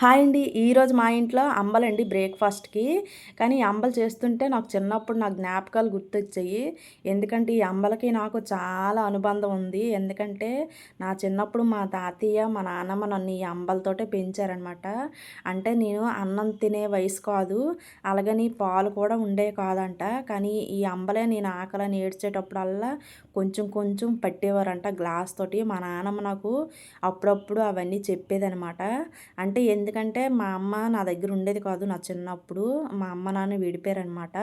Hi అండి. ఈరోజు మా ఇంట్లో అంబలండి బ్రేక్‌ఫాస్ట్‌కి. కానీ ఈ అంబలు చేస్తుంటే నాకు చిన్నప్పుడు నా జ్ఞాపకాలు గుర్తొచ్చాయి. ఎందుకంటే ఈ అంబలకి నాకు చాలా అనుబంధం ఉంది. ఎందుకంటే నా చిన్నప్పుడు మా తాతయ్య, మా నాన్నమ్మ నన్ను ఈ అంబలతోటే పెంచారనమాట. అంటే నేను అన్నం తినే వయసు కాదు. అలాగని పాలు కూడా ఉండేవి కాదంట. కానీ ఈ అంబలే నేను ఆకలని ఏడ్చేటప్పుడల్లా కొంచెం కొంచెం పట్టేవారంట గ్లాస్ తోటి. మా నాన్నమ్మ నాకు అప్పుడప్పుడు అవన్నీ చెప్పేదనమాట. అంటే ఎందుకంటే మా అమ్మ నా దగ్గర ఉండేది కాదు నా చిన్నప్పుడు. మా అమ్మ, నాన్న విడిపోయారనమాట.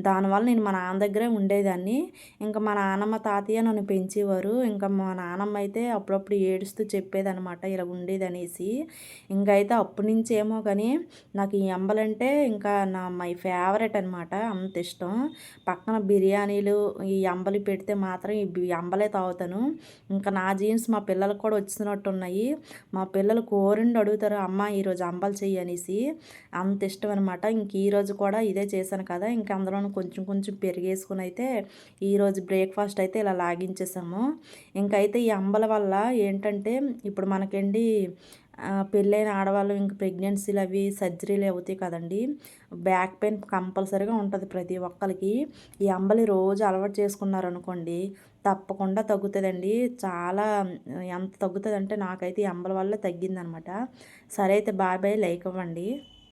దానివల్ల నేను మా నాన్న దగ్గరే ఉండేదాన్ని. ఇంకా మా నాన్నమ్మ, తాతయ్య నన్ను పెంచేవారు. ఇంకా మా నానమ్మ అయితే అప్పుడప్పుడు ఏడుస్తూ చెప్పేదనమాట ఇలా ఉండేదనేసి. ఇంకైతే అప్పటి నుంచి ఏమో కానీ నాకు ఈ అంబలంటే ఇంకా మై ఫేవరెట్ అనమాట. అంత ఇష్టం. పక్కన బిర్యానీలు, ఈ అంబలి పెడితే మాత్రం ఈ అంబలే తాగుతాను. ఇంకా నా జీన్స్ మా పిల్లలకు కూడా వచ్చినట్టున్నాయి. మా పిల్లలు కోరిండి అడుగుతారు, "అమ్మ ఈరోజు అంబలి చెయ్యి" అనేసి. అంత ఇష్టం అనమాట. ఇంక ఈరోజు కూడా ఇదే చేశాను కదా! ఇంక అందులోను కొంచెం కొంచెం పెరుగేసుకొని అయితే ఈరోజు బ్రేక్‌ఫాస్ట్ అయితే ఇలా లాగించేసాము. ఇంకైతే ఈ అంబల వల్ల ఏంటంటే ఇప్పుడు మనకండి పెళ్ళైన ఆడవాళ్ళు ఇంక ప్రెగ్నెన్సీలు అవి సర్జరీలు అవుతాయి కదండీ! బ్యాక్ పెయిన్ కంపల్సరీగా ఉంటది ప్రతి ఒక్కళ్ళకి. ఈ అంబలి రోజు అలవాటు చేసుకున్నారనుకోండి తప్పకుండా తగ్గుతదండి. చాలా ఎంత తగ్గుతదంటే నాకైతే ఈ అంబలి వల్ల తగ్గిందనమాట. సరే అయితే బాయ్ బాయ్. లైక్ ఇవ్వండి.